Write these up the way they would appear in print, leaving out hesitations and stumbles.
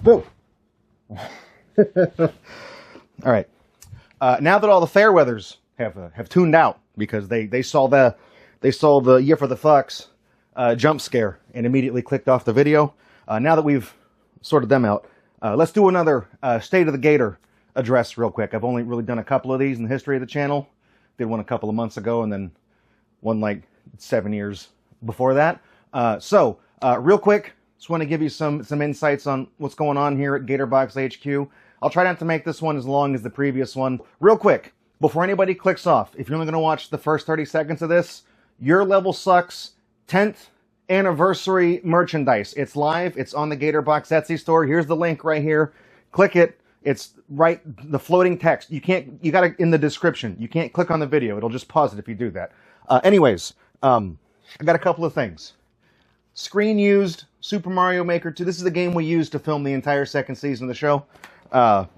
Whoa. All right. Now that all the fair weathers have tuned out because they saw the Jiffer Fox jump scare and immediately clicked off the video. Now that we've sorted them out, let's do another State of the Gator address real quick. I've only really done a couple of these in the history of the channel. Did one a couple of months ago and then one like 7 years before that. Real quick, just want to give you some insights on what's going on here at Gatorbox HQ. I'll try not to make this one as long as the previous one. Real quick, before anybody clicks off, if you're only going to watch the first 30 seconds of this, Your Level Sucks 10th anniversary merchandise. It's live. It's on the Gatorbox Etsy store. Here's the link right here. Click it. It's right, the floating text. You got it in the description. You can't click on the video. It'll just pause it if you do that. Anyways, I got a couple of things. Screen used Super Mario Maker 2. This is the game we used to film the entire second season of the show.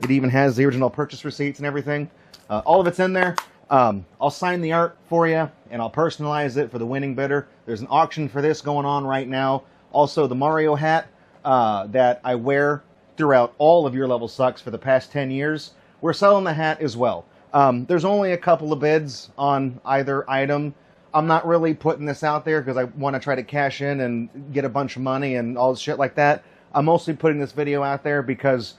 It even has the original purchase receipts and everything. All of it's in there. I'll sign the art for you, and I'll personalize it for the winning bidder. There's an auction for this going on right now. Also, the Mario hat that I wear throughout all of Your Level Sucks for the past 10 years. We're selling the hat as well. There's only a couple of bids on either item. I'm not really putting this out there because I want to try to cash in and get a bunch of money and all shit like that. I'm mostly putting this video out there because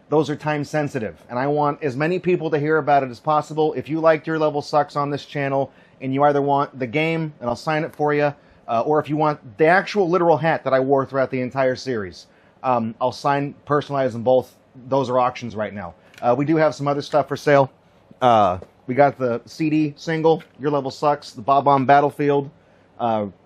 those are time sensitive, and I want as many people to hear about it as possible. If you liked Your Level Sucks on this channel and you either want the game, and I'll sign it for you, or if you want the actual literal hat that I wore throughout the entire series, I'll sign, personalize them both. Those are auctions right now. We do have some other stuff for sale. We got the CD single, Your Level Sucks, the Bob-omb Battlefield,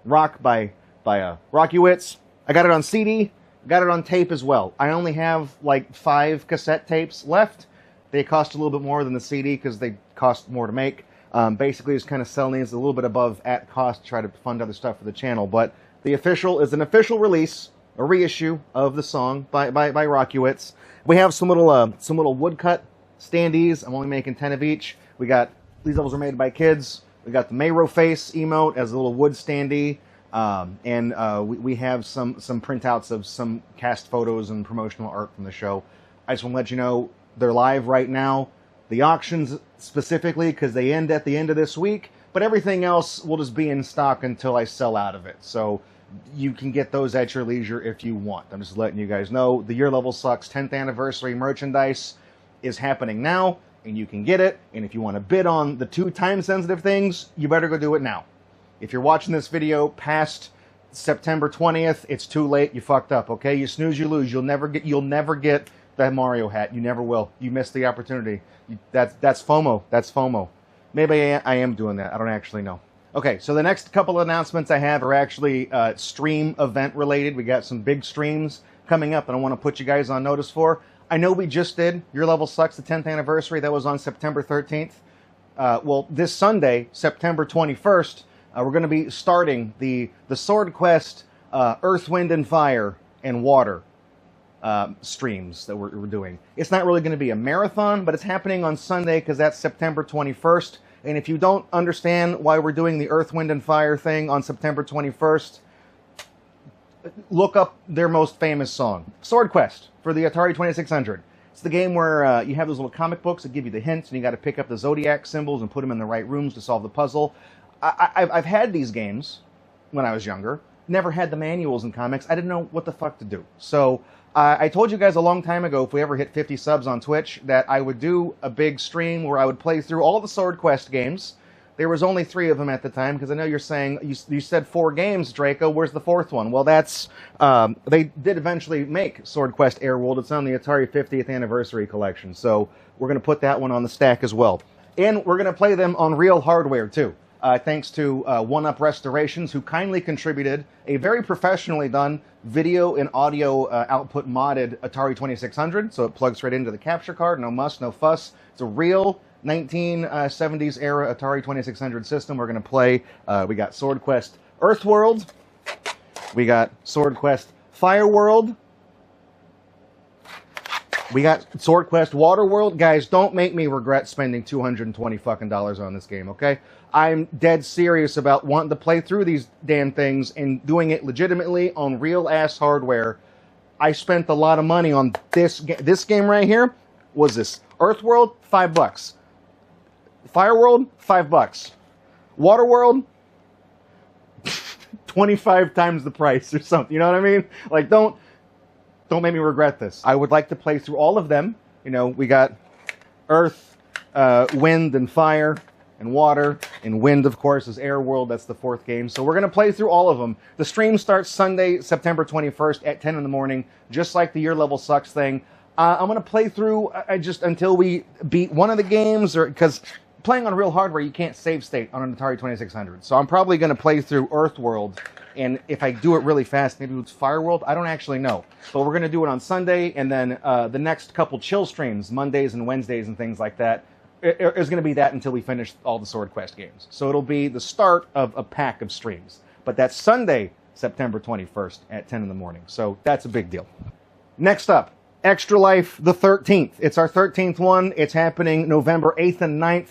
Rock by Rockiewicz. I got it on CD, got it on tape as well. I only have like 5 cassette tapes left. They cost a little bit more than the CD because they cost more to make. Basically, just kind of selling these a little bit above at cost to try to fund other stuff for the channel. But the official is an official release, a reissue of the song by Rockiewicz. We have some little woodcut standees. I'm only making 10 of each. We got, these levels are made by kids. We got the Mayro face emote as a little wood standee. We have some printouts of some cast photos and promotional art from the show. I just want to let you know they're live right now. The auctions specifically, because they end at the end of this week, but everything else will just be in stock until I sell out of it. So you can get those at your leisure if you want. I'm just letting you guys know the Your Level Sucks 10th anniversary merchandise is happening now, and you can get it. And if you want to bid on the 2 time-sensitive things, you better go do it now. If you're watching this video past September 20th, it's too late. You fucked up, okay? You snooze, you lose. You'll never get that Mario hat. You never will. You missed the opportunity. That's FOMO. That's FOMO. Maybe I am doing that. I don't actually know. Okay, so the next couple of announcements I have are actually stream event related. We got some big streams coming up, and I want to put you guys on notice for. I know we just did Your Level Sucks, the 10th anniversary. That was on September 13th. Well, this Sunday, September 21st, we're going to be starting the Swordquest Earth, Wind, and Fire and Water streams that we're doing. It's not really going to be a marathon, but it's happening on Sunday because that's September 21st. And if you don't understand why we're doing the Earth, Wind, and Fire thing on September 21st, look up their most famous song, Swordquest, for the Atari 2600. It's the game where you have those little comic books that give you the hints, and you got to pick up the zodiac symbols and put them in the right rooms to solve the puzzle. I've had these games when I was younger. Never had the manuals and comics. I didn't know what the fuck to do. So I told you guys a long time ago, if we ever hit 50 subs on Twitch, that I would do a big stream where I would play through all the Swordquest games. There was only 3 of them at the time, because I know you're saying, you said 4 games, Draco, where's the 4th one? Well, that's, they did eventually make Swordquest Airworld. It's on the Atari 50th Anniversary Collection, so we're going to put that one on the stack as well. And we're going to play them on real hardware, too. Thanks to One-Up Restorations, who kindly contributed a very professionally done video and audio output modded Atari 2600, so it plugs right into the capture card, no muss, no fuss. It's a real 1970s era Atari 2600 system. We're going to play, we got Swordquest Earthworld, we got Swordquest Fireworld, we got Swordquest Waterworld. Guys, don't make me regret spending $220 fucking on this game, okay? I'm dead serious about wanting to play through these damn things and doing it legitimately on real-ass hardware I spent a lot of money on this game right here. Was this Earthworld? $5. Fireworld? $5. Waterworld? 25 times the price or something. You know what I mean? Like, don't make me regret this. I would like to play through all of them. You know, we got Earth, Wind, and Fire, and Water, and Wind, of course, is Air World. That's the 4th game. So we're going to play through all of them. The stream starts Sunday, September 21st at 10 in the morning, just like the Your Level Sucks thing. I'm going to play through just until we beat one of the games, or because playing on real hardware, you can't save state on an Atari 2600. So I'm probably going to play through Earthworld, and if I do it really fast, maybe it's Fireworld. I don't actually know. But we're going to do it on Sunday, and then the next couple chill streams, Mondays and Wednesdays and things like that, is going to be that until we finish all the Swordquest games. So it'll be the start of a pack of streams. But that's Sunday, September 21st at 10 in the morning. So that's a big deal. Next up, Extra Life the 13th. It's our 13th one. It's happening November 8th and 9th.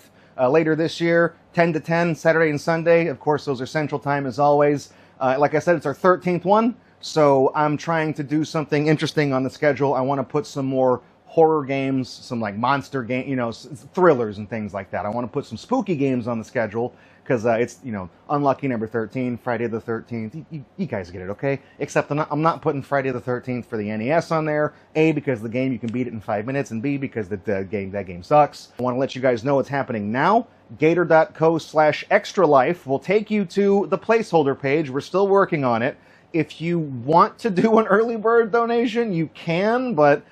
Later this year, 10 to 10, Saturday and Sunday. Of course, those are Central Time as always. Like I said, it's our 13th one, so I'm trying to do something interesting on the schedule. I want to put some more horror games, some like monster game, you know, thrillers and things like that. I want to put some spooky games on the schedule because it's, you know, Unlucky Number 13, Friday the 13th. You guys get it, okay? Except I'm not putting Friday the 13th for the NES on there. A, because the game you can beat it in 5 minutes, and B, because that game sucks. I want to let you guys know what's happening now. Gator.co/extralife will take you to the placeholder page. We're still working on it. If you want to do an early bird donation, you can, but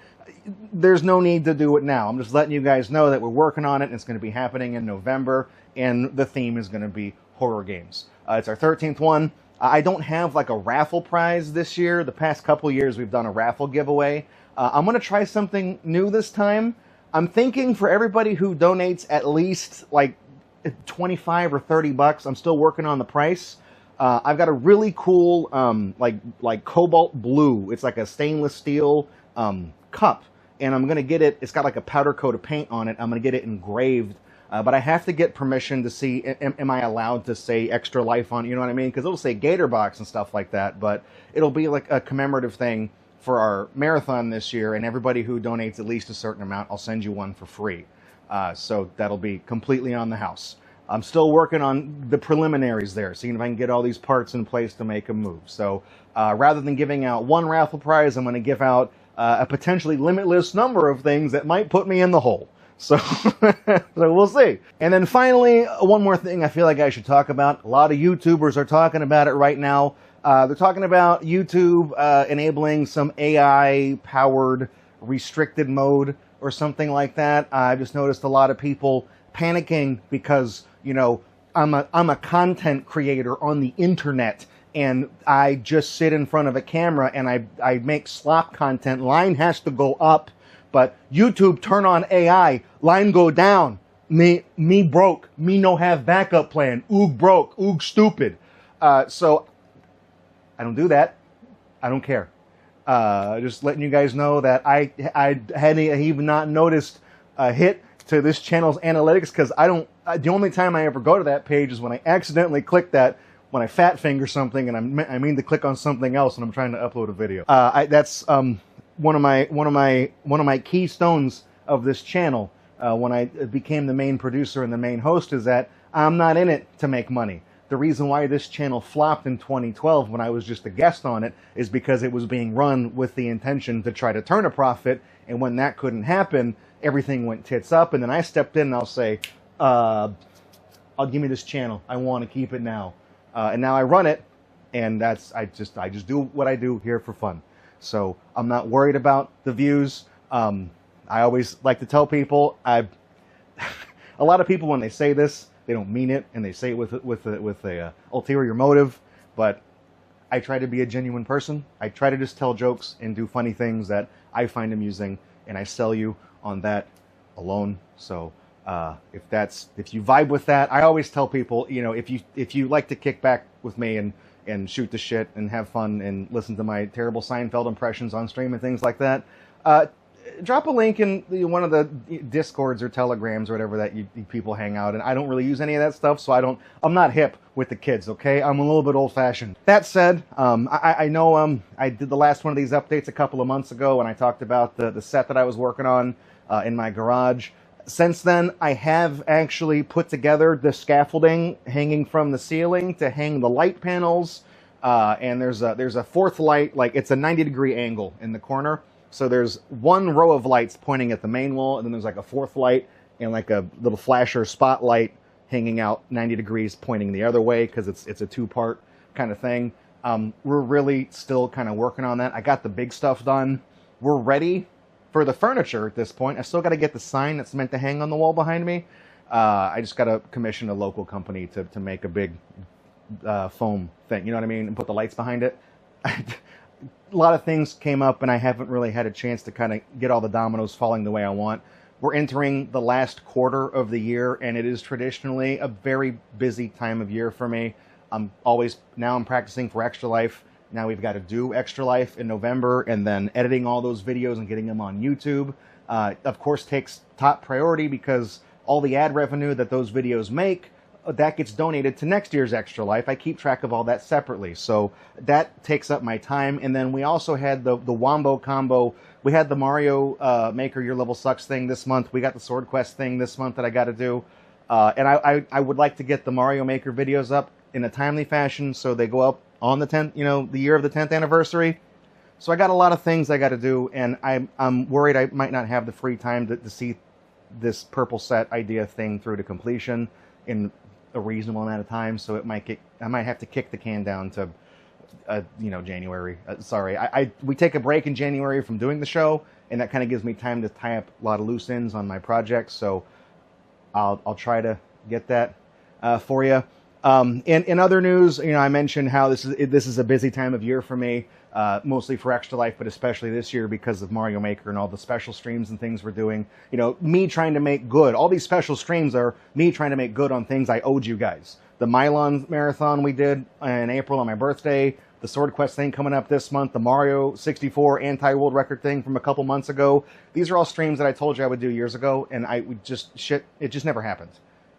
there's no need to do it now. I'm just letting you guys know that we're working on it, and it's going to be happening in November, and the theme is going to be horror games. It's our 13th one. I don't have like a raffle prize this year. The past couple years we've done a raffle giveaway. I'm going to try something new this time. I'm thinking for everybody who donates at least like 25 or 30 bucks, I'm still working on the price. I've got a really cool like cobalt blue. It's like a stainless steel cup, and I'm going to get it. It's got like a powder coat of paint on it. I'm going to get it engraved. But I have to get permission to see, am I allowed to say Extra Life on, you know what I mean? Because it'll say Gatorbox and stuff like that, but it'll be like a commemorative thing for our marathon this year, and everybody who donates at least a certain amount, I'll send you one for free. So that'll be completely on the house. I'm still working on the preliminaries there, seeing if I can get all these parts in place to make them move. So rather than giving out one raffle prize, I'm going to give out a potentially limitless number of things that might put me in the hole. So, so we'll see. And then finally, one more thing I feel like I should talk about. A lot of YouTubers are talking about it right now. They're talking about YouTube enabling some AI-powered restricted mode or something like that. I've just noticed a lot of people panicking because, you know, I'm a content creator on the internet, and I just sit in front of a camera and I make slop content. Line has to go up. But YouTube turn on AI, line go down. Me broke. Me no have backup plan. Oog broke. Oog stupid. So I don't do that. I don't care. Just letting you guys know that I hadn't even not noticed a hit to this channel's analytics, because the only time I ever go to that page is when I accidentally click that, when I fat finger something and I mean to click on something else and I'm trying to upload a video. That's one of my keystones of this channel when I became the main producer and the main host is that I'm not in it to make money. The reason why this channel flopped in 2012 when I was just a guest on it is because it was being run with the intention to try to turn a profit, and when that couldn't happen, everything went tits up, and then I stepped in and I'll say, I'll give me this channel. I want to keep it now. And now I run it, and I just do what I do here for fun. So I'm not worried about the views. I always like to tell people, a lot of people when they say this, they don't mean it, and they say it with a ulterior motive. But I try to be a genuine person. I try to just tell jokes and do funny things that I find amusing, and I sell you on that alone. So if you vibe with that, I always tell people, you know, if you like to kick back with me and shoot the shit and have fun and listen to my terrible Seinfeld impressions on stream and things like that, drop a link in one of the Discords or Telegrams or whatever that you people hang out in. I don't really use any of that stuff, so I'm not hip with the kids, okay? I'm a little bit old-fashioned. That said, I know I did the last one of these updates a couple of months ago when I talked about the set that I was working on in my garage. Since then, I have actually put together the scaffolding hanging from the ceiling to hang the light panels, and there's a fourth light, like it's a 90-degree angle in the corner. So there's one row of lights pointing at the main wall, and then there's like a fourth light and like a little flasher spotlight hanging out 90 degrees pointing the other way, because it's a two-part kind of thing. We're really still kind of working on that. I got the big stuff done. We're ready for the furniture at this point. I still got to get the sign that's meant to hang on the wall behind me. I just got to commission a local company to make a big foam thing, you know what I mean, and put the lights behind it. A lot of things came up, and I haven't really had a chance to kind of get all the dominoes falling the way I want. We're entering the last quarter of the year, and it is traditionally a very busy time of year for me. I'm practicing for Extra Life. Now we've got to do Extra Life in November, and then editing all those videos and getting them on YouTube, of course, takes top priority, because all the ad revenue that those videos make, that gets donated to next year's Extra Life. I keep track of all that separately, so that takes up my time. And then we also had the Wombo combo. We had the Mario Maker Your Level Sucks thing this month. We got the Swordquest thing this month that I got to do. And I would like to get the Mario Maker videos up in a timely fashion, so they go up on the 10th, the year of the 10th anniversary. So I got a lot of things I got to do, and I'm worried I might not have the free time to see this purple set idea thing through to completion in a reasonable amount of time. So I might have to kick the can down to January. Sorry, we take a break in January from doing the show, and that kind of gives me time to tie up a lot of loose ends on my projects. So I'll try to get that for you. In other news, I mentioned how this is a busy time of year for me, mostly for Extra Life, but especially this year because of Mario Maker and all the special streams and things we're doing. Me trying to make good. All these special streams are me trying to make good on things I owed you guys. The Mylon Marathon we did in April on my birthday, the Swordquest thing coming up this month, the Mario 64 anti-world record thing from a couple months ago. These are all streams that I told you I would do years ago, and it just never happened.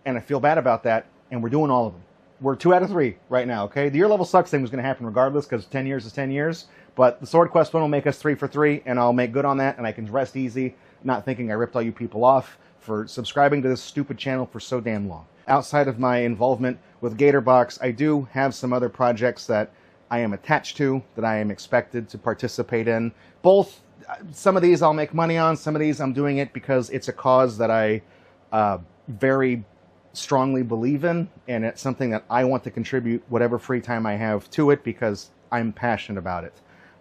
And I feel bad about that, and we're doing all of them. We're 2 out of 3 right now, okay? The Year Level Sucks thing was going to happen regardless, because 10 years is 10 years. But the Swordquest one will make us 3 for 3, and I'll make good on that, and I can rest easy, not thinking I ripped all you people off for subscribing to this stupid channel for so damn long. Outside of my involvement with Gatorbox, I do have some other projects that I am attached to, that I am expected to participate in. Some of these I'll make money on, some of these I'm doing it because it's a cause that I very strongly believe in, and it's something that I want to contribute whatever free time I have to it, because I'm passionate about it.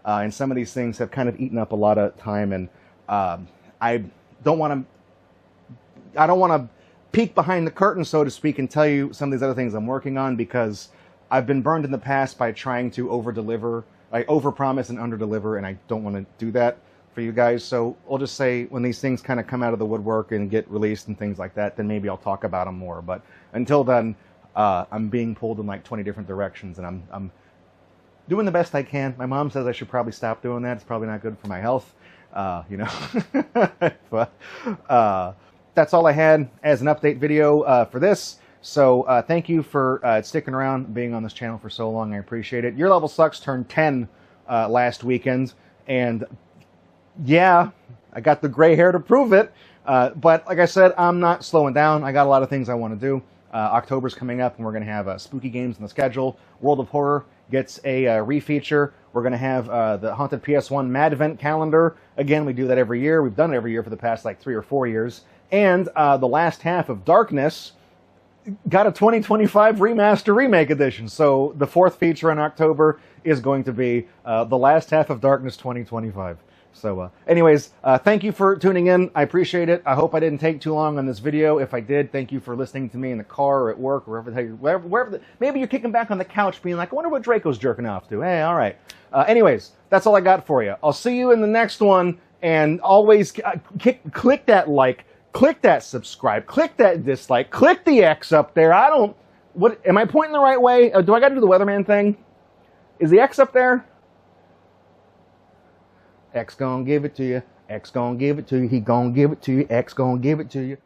And some of these things have kind of eaten up a lot of time, and I don't want to peek behind the curtain, so to speak, and tell you some of these other things I'm working on, because I've been burned in the past by trying to over-deliver. I overpromise and under-deliver, and I don't want to do that for you guys. So I'll just say, when these things kind of come out of the woodwork and get released and things like that, then maybe I'll talk about them more. But until then, I'm being pulled in like 20 different directions, and I'm doing the best I can. My mom says I should probably stop doing that. It's probably not good for my health, But that's all I had as an update video for this. So thank you for sticking around, being on this channel for so long. I appreciate it. Your Level Sucks turned 10 last weekend, and yeah, I got the gray hair to prove it. But like I said, I'm not slowing down. I got a lot of things I want to do. October's coming up, and we're going to have spooky games on the schedule. World of Horror gets a refeature. We're going to have the Haunted PS1 Mad Event calendar. Again, we do that every year. We've done it every year for the past like 3 or 4 years. And the last half of Darkness got a 2025 remaster remake edition. So the 4th feature in October is going to be the last half of Darkness 2025. So anyways, thank you for tuning in. I appreciate it. I hope I didn't take too long on this video. If I did, thank you for listening to me in the car or at work, or wherever maybe you're kicking back on the couch being like, I wonder what Draco's jerking off to. Hey, all right. Anyways, that's all I got for you. I'll see you in the next one, and always click that like, click that subscribe, click that dislike, click the X up there. Am I pointing the right way? Do I got to do the weatherman thing? Is the X up there? X gonna give it to you. X gonna give it to you. He gonna give it to you. X gonna give it to you.